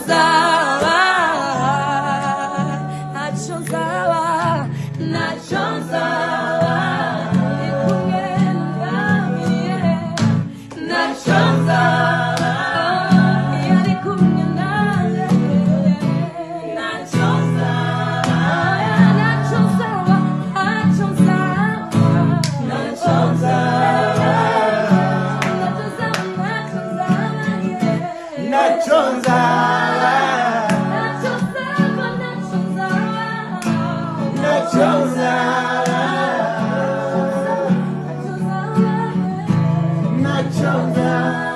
sawa, nacho sawa, nacho sawa, nikugenda mie, nacho sawa, yani kugenda mie, nacho sawa, nacho sawa, nacho sawa, nacho sawa. Nachonza, nachonza, nachonza.